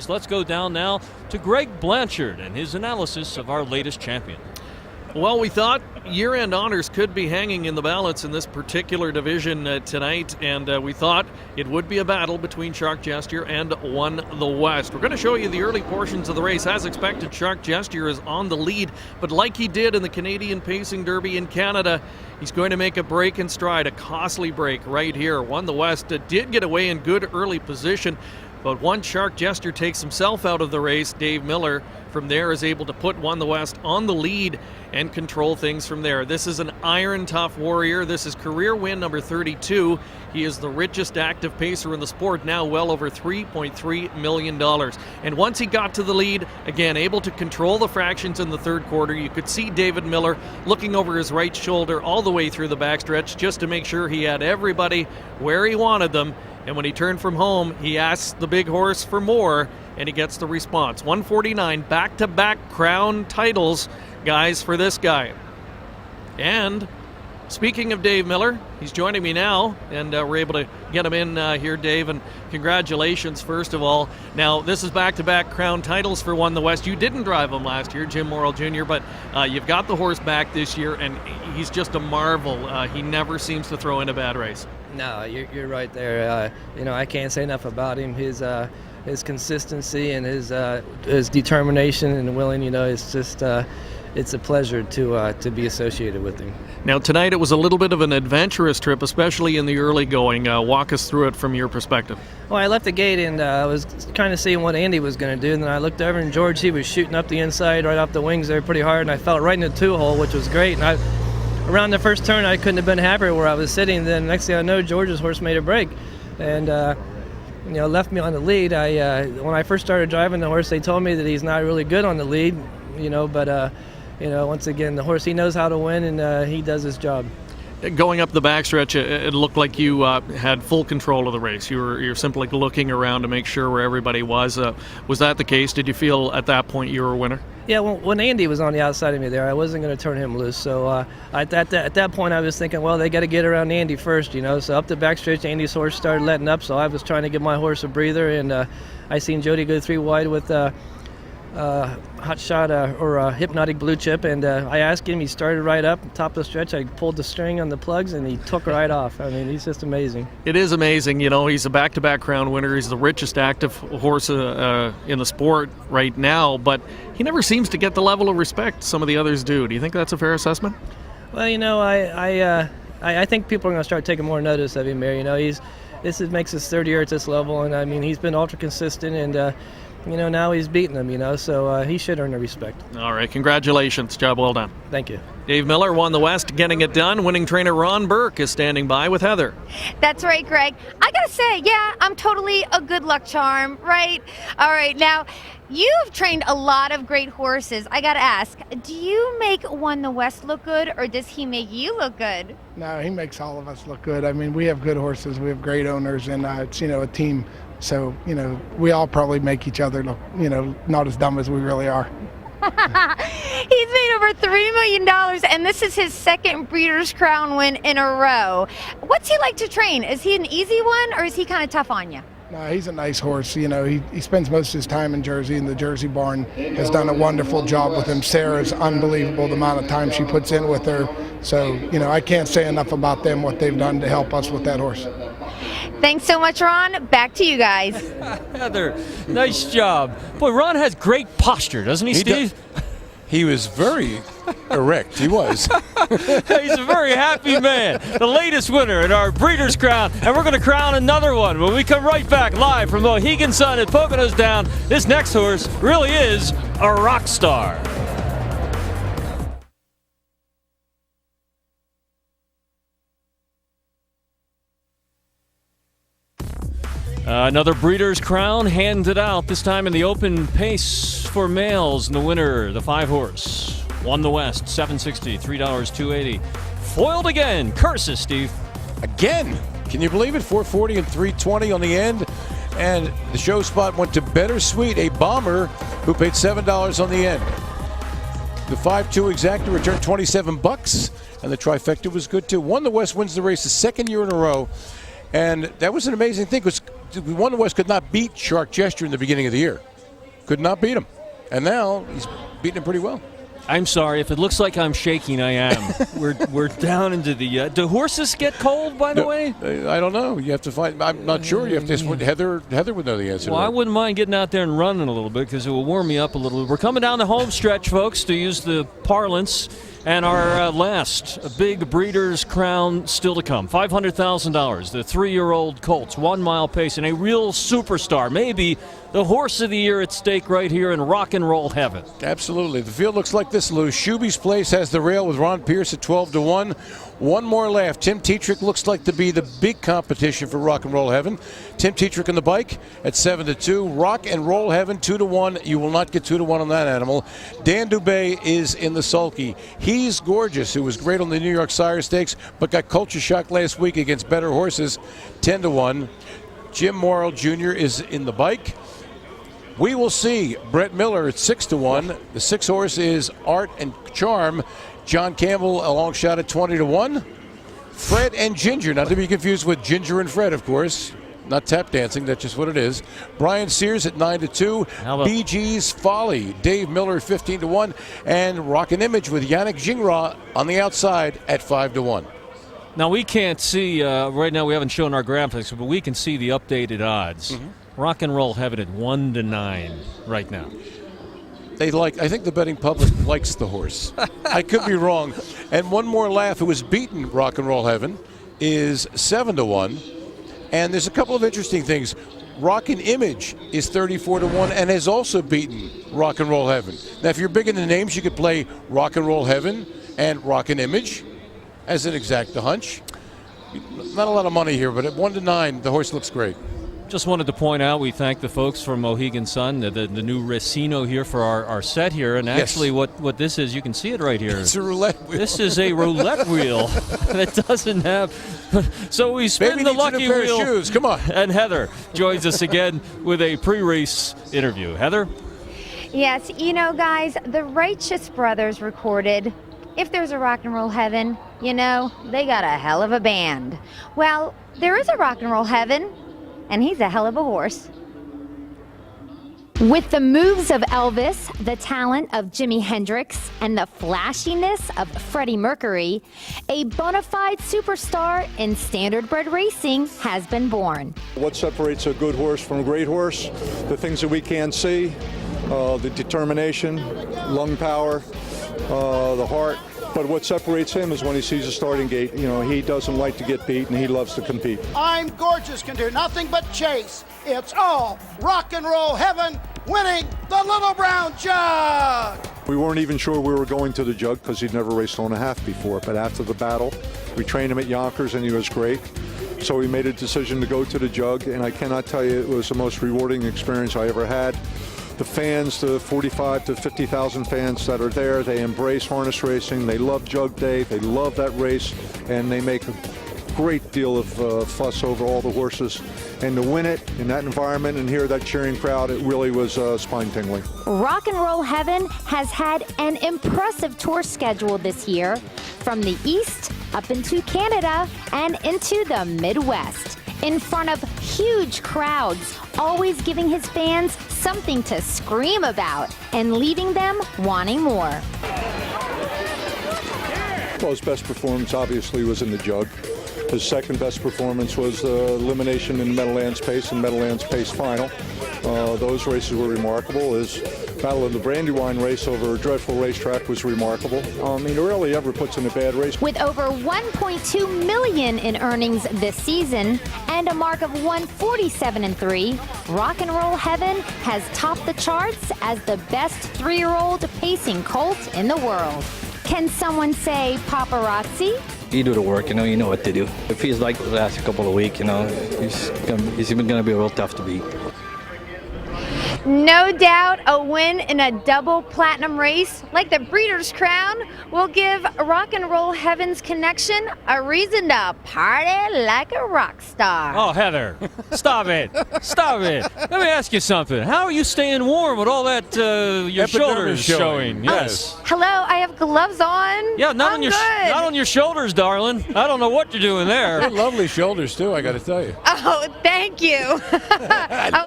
Let's go down now to Greg Blanchard and his analysis of our latest champion. Well, we thought year-end honors could be hanging in the balance in this particular division tonight, and we thought it would be a battle between Shark Gesture and Won the West. We're going to show you the early portions of the race. As expected, Shark Gesture is on the lead, but like he did in the Canadian Pacing Derby in Canada, he's going to make a break in stride, a costly break right here. Won the West did get away in good early position, but once Shark Gesture takes himself out of the race, Dave Miller from there is able to put Won the West on the lead and control things from there. This is an iron tough warrior. This is career win number 32. He is the richest active pacer in the sport, now well over $3.3 million. And once he got to the lead, again, able to control the fractions in the third quarter, you could see David Miller looking over his right shoulder all the way through the backstretch just to make sure he had everybody where he wanted them. And when he turned from home, he asks the big horse for more, and he gets the response. 149 back-to-back crown titles, guys, for this guy. And speaking of Dave Miller, he's joining me now, and we're able to get him in here, Dave, and congratulations, first of all. Now, this is back-to-back crown titles for Won the West. You didn't drive him last year, Jim Morrill Jr., but you've got the horse back this year, and he's just a marvel. He never seems to throw in a bad race. No, you're right there. I can't say enough about him. His consistency and his determination and willing. It's just it's a pleasure to be associated with him. Now tonight it was a little bit of an adventurous trip, especially in the early going. Walk us through it from your perspective. Well, I left the gate and I was kind of seeing what Andy was going to do, and then I looked over and George, he was shooting up the inside right off the wings there pretty hard, and I felt right in the two-hole, which was great. And around the first turn, I couldn't have been happier where I was sitting. Then next thing I know, George's horse made a break, and left me on the lead. When I first started driving the horse, they told me that he's not really good on the lead, but once again, the horse, he knows how to win, and he does his job. Going up the backstretch, it looked like you had full control of the race. You're simply looking around to make sure where everybody was. Was that the case? Did you feel at that point you were a winner? Yeah, when Andy was on the outside of me there, I wasn't going to turn him loose. So at that point, I was thinking, well, they got to get around Andy first, So up the backstretch, Andy's horse started letting up. So I was trying to give my horse a breather, and I seen Jody go 3 wide with Hot Shot or Hypnotic Blue Chip, and I asked him. He started right up, top of the stretch. I pulled the string on the plugs, and he took right off. I mean, he's just amazing. It is amazing. He's a back-to-back crown winner. He's the richest active horse in the sport right now, but he never seems to get the level of respect some of the others do. Do you think that's a fair assessment? Well, I think people are going to start taking more notice of him here. This makes his third year at this level, and I mean, he's been ultra consistent, and now he's beating them, so he should earn the respect. All right, congratulations. Job well done. Thank you. Dave Miller won the West, getting it done. Winning trainer Ron Burke is standing by with Heather. That's right, Greg. I got to say, yeah, I'm totally a good luck charm, right? All right, now, you've trained a lot of great horses. I got to ask, do you make Won the West look good, or does he make you look good? No, he makes all of us look good. I mean, we have good horses. We have great owners, and it's, a team. So, we all probably make each other look, not as dumb as we really are. He's made over $3 million, and this is his second Breeders' Crown win in a row. What's he like to train? Is he an easy one, or is he kind of tough on you? No, he's a nice horse. He spends most of his time in Jersey, and the Jersey barn has done a wonderful job with him. Sarah's unbelievable, the amount of time she puts in with her. So, I can't say enough about them, what they've done to help us with that horse. Thanks so much, Ron. Back to you guys. Heather, nice job. Boy, Ron has great posture, doesn't he, Steve? He was very erect. He was. He's a very happy man. The latest winner in our Breeders' Crown, and we're going to crown another one when we come right back live from Mohegan Sun at Pocono Downs. This next horse really is a rock star. Another Breeders' Crown handed out, this time in the open pace for males. And the winner, the 5-horse, Won the West, $760, $3.280. Foiled again. Curses, Steve. Again? Can you believe it? $440 and $320 on the end. And the show spot went to Better Sweet, a bomber who paid $7 on the end. The 5-2 EXACTA returned $27, and the trifecta was good too. Won the West wins the race the second year in a row. And that was an amazing thing because One the West could not beat Shark Gesture in the beginning of the year. Could not beat him. And now he's beating him pretty well. I'm sorry if it looks like I'm shaking. I am. we're down into the. Do horses get cold? By the way, I don't know. You have to find. I'm not sure. You have to ask Heather. Heather would know the answer. Well, to I that. wouldn't mind getting out there and running a little bit because it will warm me up a little. We're coming down the home stretch, folks, to use the parlance. And our last big Breeders' Crown still to come. $500,000. The 3-year-old Colts, 1 mile pace, and a real superstar. Maybe the horse of the year at stake right here in rock and roll heaven. Absolutely. The field looks like this, Lou. Shuby's Place has the rail with Ron Pierce at 12-1. One more laugh. Tim Tetrick looks like to be the big competition for Rock and Roll Heaven. Tim Tetrick on the bike at 7-2. Rock and Roll Heaven 2-1. You will not get 2-1 on that animal. Dan DUBE is in the sulky. He's Gorgeous, who was great on the New York Sire Stakes, but got culture shock last week against better horses, 10-1. Jim Morrill Jr. is in the bike. We will see Brett Miller at 6-1. The 6 horse is Art and Charm. John Campbell a long shot at 20-1. Fred and Ginger, not to be confused with Ginger and Fred, of course. Not tap dancing, that's just what it is. Brian Sears at 9-2. Bee Gees Folly. Dave Miller 15-1. And Rockin' Image with Yannick Gingras on the outside at 5-1. Now we can't see right now. We haven't shown our graphics, but we can see the updated odds. Mm-hmm. Rock and Roll Heaven at 1-9 right now. I think the betting public likes the horse. I could be wrong. And one more laugh, who has beaten Rock and Roll Heaven, is 7-1. And there's a couple of interesting things. Rockin' Image is 34-1 and has also beaten Rock and Roll Heaven. Now, if you're big in the names, you could play Rock and Roll Heaven and Rockin' Image as an exacta hunch. Not a lot of money here, but at 1-9, the horse looks great. Just wanted to point out, we thank the folks from Mohegan Sun, the new Racino here for our set here. And actually what this is, you can see it right here. It's a roulette wheel. This is a roulette wheel that doesn't have. So we spin the lucky wheel. Of shoes. Come on. And Heather joins us again with a pre-race interview. Heather? Yes, you know, guys, the Righteous Brothers recorded, if there's a Rock and Roll Heaven, you know, they got a hell of a band. Well, there is a Rock and Roll Heaven, and he's a hell of a horse. With the moves of Elvis, the talent of Jimi Hendrix, and the flashiness of Freddie Mercury, a bona fide superstar in standardbred racing has been born. What separates a good horse from a great horse? The things that we can't see, the determination, lung power, the heart. But what separates him is when he sees a starting gate. You know, he doesn't like to get beat, and he loves to compete. I'm Gorgeous can do nothing but chase. It's all Rock and Roll Heaven, winning the Little Brown Jug. We weren't even sure we were going to the jug because he'd never raced on a half before. But after the battle, we trained him at Yonkers, and he was great. So we made a decision to go to the jug, and I cannot tell you, it was the most rewarding experience I ever had. The fans, the 45 to 50,000 fans that are there, they embrace harness racing. They love Jug Day. They love that race, and they make a great deal of fuss over all the horses. And to win it in that environment and hear that cheering crowd, it really was spine-tingling. Rock and Roll Heaven has had an impressive tour schedule this year, from the East up into Canada and into the Midwest, in front of huge crowds, always giving his fans something to scream about and leaving them wanting more. Well, his best performance obviously was in the jug. His second best performance was the elimination in Meadowlands Pace and Meadowlands Pace Final. Those races were remarkable. His Battle of the Brandywine race over a dreadful racetrack was remarkable. He rarely ever puts in a bad race. With over $1.2 million in earnings this season and a mark of 147-3, Rock and Roll Heaven has topped the charts as the best 3-year-old pacing colt in the world. Can someone say paparazzi? You do the work, you know what to do. If he's like the last couple of weeks, he's going to be real tough to beat. No doubt a win in a double platinum race like the Breeders' Crown will give Rock and Roll Heaven's connection a reason to party like a rock star. Oh, Heather, stop it. Stop it. Let me ask you something. How are you staying warm with all that, your Epidermis shoulders showing? showing. Yes. Hello, I have gloves on. Yeah, not I'm on your good. not on your shoulders, darling. I don't know what you're doing there. Lovely shoulders, too, I got to tell you. Oh, thank you.